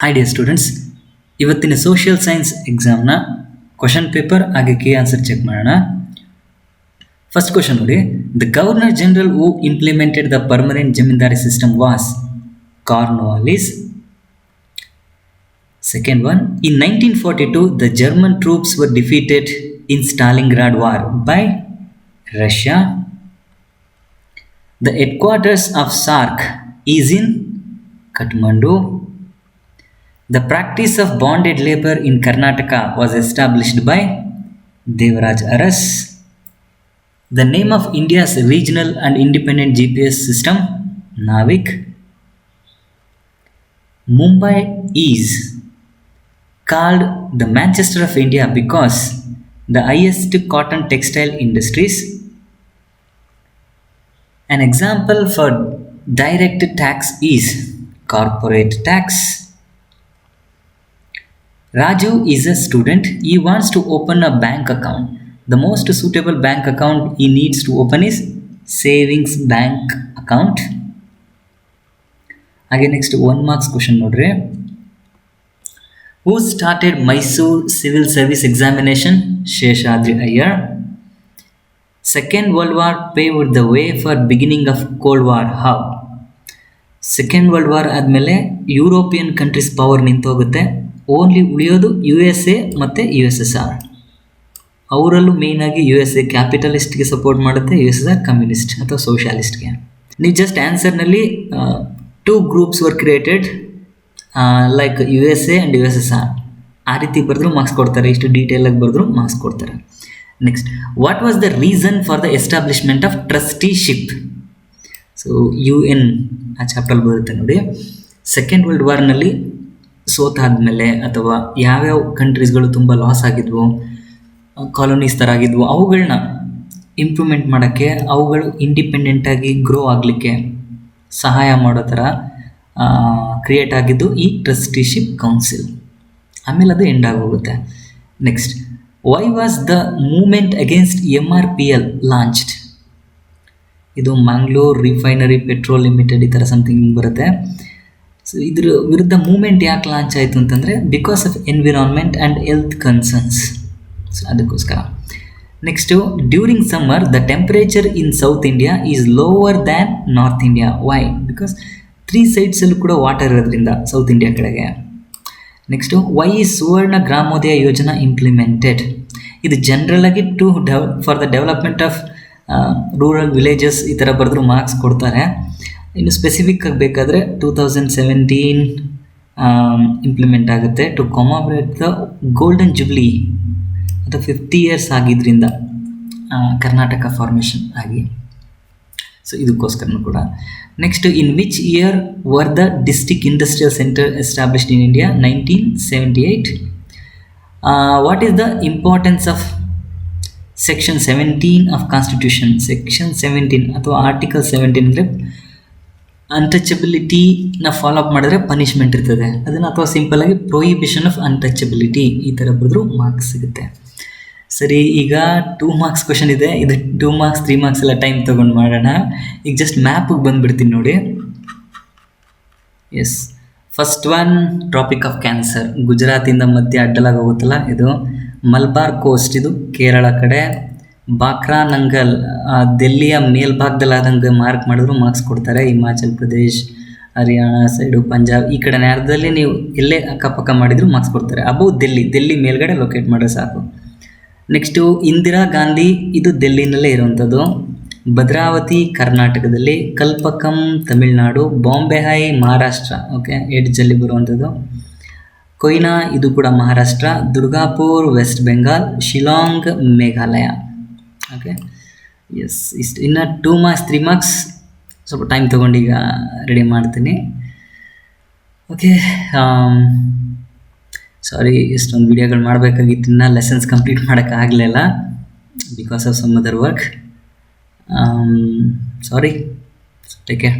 Hi dear students, ಇವತ್ತಿನ social science ಎಕ್ಸಾಮ್ನ question paper ಹಾಗೆ key answer check ಮಾಡೋಣ. First question ನೋಡಿ, the governor general who implemented the permanent zamindari system was Cornwallis. Second one, in 1942, the German troops were defeated in Stalingrad War by Russia. The headquarters of SARC is in Kathmandu. The practice of bonded labor in Karnataka was established by Devaraj Aras. The name of India's regional and independent GPS system, Navik. Mumbai is called the Manchester of India because the highest cotton textile industries. An example for direct tax is corporate tax. Raju is a student. He wants to open a bank account. The most suitable bank account he needs to open is savings bank account. Again, next 1 marks question nodre. Who started Mysore Civil Service Examination? Sheshadri Iyer. Second World War paved the way for beginning of Cold War. How? Second World War ಆದಮೇಲೆ European countries power ನಿಂತೋಗುತ್ತೆ. Only ಉಳಿಯೋದು USA ಮತ್ತು USSR. ಅವರಲ್ಲೂ ಮೇಯ್ನಾಗಿ USA ಕ್ಯಾಪಿಟಲಿಸ್ಟ್ಗೆ support ಮಾಡುತ್ತೆ, USSR communist ಅಥವಾ ಸೋಷಿಯಾಲಿಸ್ಟ್ಗೆ. ನೀವು ಜಸ್ಟ್ ಆನ್ಸರ್ನಲ್ಲಿ 2 groups were created like USA and USSR ಆ ರೀತಿ ಬರೆದ್ರು ಮಾರ್ಕ್ಸ್ ಕೊಡ್ತಾರೆ, ಇಷ್ಟು ಡೀಟೇಲಾಗಿ ಬರೆದ್ರು ಮಾರ್ಕ್ಸ್ ಕೊಡ್ತಾರೆ. Next, what was the reason for the establishment of trusteeship? So UN ಆ ಚಾಪ್ಟರ್ ಬರುತ್ತೆ ನೋಡಿ. ಸೆಕೆಂಡ್ ವರ್ಲ್ಡ್ ವಾರ್ನಲ್ಲಿ ಸೋತಾದ್ಮೇಲೆ ಅಥವಾ ಯಾವ್ಯಾವ ಕಂಟ್ರೀಸ್ಗಳು ತುಂಬ ಲಾಸ್ ಆಗಿದ್ವು, ಕಾಲೋನೀಸ್ ಥರ ಆಗಿದ್ವು, ಅವುಗಳನ್ನ ಇಂಪ್ರೂವ್ಮೆಂಟ್ ಮಾಡೋಕ್ಕೆ, ಅವುಗಳು ಇಂಡಿಪೆಂಡೆಂಟಾಗಿ ಗ್ರೋ ಆಗಲಿಕ್ಕೆ ಸಹಾಯ ಮಾಡೋ ಥರ ಕ್ರಿಯೇಟ್ ಆಗಿದ್ದು ಈ ಟ್ರಸ್ಟಿಶಿಪ್ ಕೌನ್ಸಿಲ್. ಆಮೇಲೆ ಅದು ಎಂಡ್ ಆಗೋಗುತ್ತೆ. Next, why was the movement against MRPL launched? ಇದು ಮ್ಯಾಂಗ್ಳೂರ್ ರಿಫೈನರಿ ಪೆಟ್ರೋಲ್ ಲಿಮಿಟೆಡ್ ಈ ಥರ ಸಮಥಿಂಗ್ ಬರುತ್ತೆ. ಸೊ ಇದ್ರ ವಿರುದ್ಧ ಮೂವ್ಮೆಂಟ್ ಯಾಕೆ ಲಾಂಚ್ ಆಯಿತು ಅಂತಂದರೆ because of environment and health concerns. So ಅದಕ್ಕೋಸ್ಕರ. Next, during summer the temperature in South India is lower than North India. Why? Because 3 ಸೈಡ್ಸಲ್ಲೂ ಕೂಡ ವಾಟರ್ ಇರೋದ್ರಿಂದ ಸೌತ್ ಇಂಡಿಯಾ ಕಡೆಗೆ. ನೆಕ್ಸ್ಟು, ವೈ ಈ ಸುವರ್ಣ ಗ್ರಾಮೋದಯ ಯೋಜನಾ ಇಂಪ್ಲಿಮೆಂಟೆಡ್? ಇದು ಜನರಲಾಗಿ for the development of rural villages ಈ ಥರ ಬರೆದ್ರು ಮಾರ್ಕ್ಸ್ ಕೊಡ್ತಾರೆ. ಇನ್ನು ಸ್ಪೆಸಿಫಿಕ್ ಆಗಿ ಬೇಕಾದರೆ 2017 ಇಂಪ್ಲಿಮೆಂಟ್ ಆಗುತ್ತೆ ಟು ಕಮಾಮರೇಟ್ ದ ಗೋಲ್ಡನ್ ಜುಬ್ಲಿ ಅಥವಾ 50 years ಆಗಿದ್ದರಿಂದ ಕರ್ನಾಟಕ ಫಾರ್ಮೇಷನ್ ಆಗಿ. ಸೊ ಇದಕ್ಕೋಸ್ಕರನೂ ಕೂಡ. Next, in which year were the district industrial centre established in India? 1978. What is the importance of section 17 of constitution? Section 17 ಅಥವಾ ಆರ್ಟಿಕಲ್ 17 ಅಂದರೆ ಅನ್ಟಚಬಿಲಿಟಿನ follow up ಮಾಡಿದ್ರೆ punishment ಇರ್ತದೆ ಅದನ್ನು, ಅಥವಾ ಸಿಂಪಲ್ಲಾಗಿ ಪ್ರೊಹಿಬಿಷನ್ ಆಫ್ ಅನ್ಟಚಬಿಲಿಟಿ ಈ ಥರ ಬರೆದ್ರು ಮಾರ್ಕ್ಸ್ ಸಿಗುತ್ತೆ. ಸರಿ, ಈಗ 2 marks ಕ್ವಶನ್ ಇದೆ. ಇದು 2 marks 3 marks ಎಲ್ಲ ಟೈಮ್ ತೊಗೊಂಡು ಮಾಡೋಣ. ಈಗ ಜಸ್ಟ್ ಮ್ಯಾಪಿಗೆ ಬಂದುಬಿಡ್ತೀನಿ ನೋಡಿ. Yes, first one tropic of cancer. ಗುಜರಾತಿಂದ ಮಧ್ಯೆ ಅಡ್ಡಲಾಗಿ ಹೋಗುತ್ತಲ್ಲ ಇದು ಮಲ್ಬಾರ್ ಕೋಸ್ಟ್, ಇದು ಕೇರಳ ಕಡೆ. ಬಾಕ್ರಾ ನಂಗಲ್ ದೆಲ್ಲಿಯ ಮೇಲ್ಭಾಗದಲ್ಲಿ ಆದಂಗೆ ಮಾರ್ಕ್ ಮಾಡಿದ್ರು ಮಾರ್ಕ್ಸ್ ಕೊಡ್ತಾರೆ. ಹಿಮಾಚಲ್ ಪ್ರದೇಶ್, ಹರಿಯಾಣ ಸೈಡು, ಪಂಜಾಬ್ ಈ ಕಡೆ ನ್ಯಾರದಲ್ಲಿ ನೀವು ಎಲ್ಲೇ ಅಕ್ಕಪಕ್ಕ ಮಾಡಿದ್ರು ಮಾರ್ಕ್ಸ್ ಕೊಡ್ತಾರೆ. ಅಬೌವ್ ಡೆಲ್ಲಿ ಮೇಲ್ಗಡೆ ಲೊಕೇಟ್ ಮಾಡಿದ್ರೆ ಸಾಕು. ನೆಕ್ಸ್ಟು, ಇಂದಿರಾ ಗಾಂಧಿ, ಇದು ಡೆಲ್ಲಿನಲ್ಲೇ ಇರುವಂಥದ್ದು. ಭದ್ರಾವತಿ ಕರ್ನಾಟಕದಲ್ಲಿ, Kalpakkam Tamil Nadu, Bombay high Maharashtra, okay ಎಡ್ಜಲ್ಲಿ ಬರುವಂಥದ್ದು. ಕೊಯ್ನಾ, ಇದು ಕೂಡ Maharashtra. Durgapur West Bengal. Shillong Meghalaya. Okay, yes ಇಷ್ಟು. ಇನ್ನು 2 marks 3 marks ಸ್ವಲ್ಪ ಟೈಮ್ ತೊಗೊಂಡು ಈಗ ರೆಡಿ ಮಾಡ್ತೀನಿ. ಓಕೆ, ಸಾರಿ ಇಷ್ಟೊಂದು ವೀಡಿಯೋಗಳು ಮಾಡಬೇಕಾಗಿತ್ತು, ಇನ್ನು ಲೆಸನ್ಸ್ ಕಂಪ್ಲೀಟ್ ಮಾಡೋಕ್ಕಾಗಲಿಲ್ಲ because of some other work. Sorry, take care.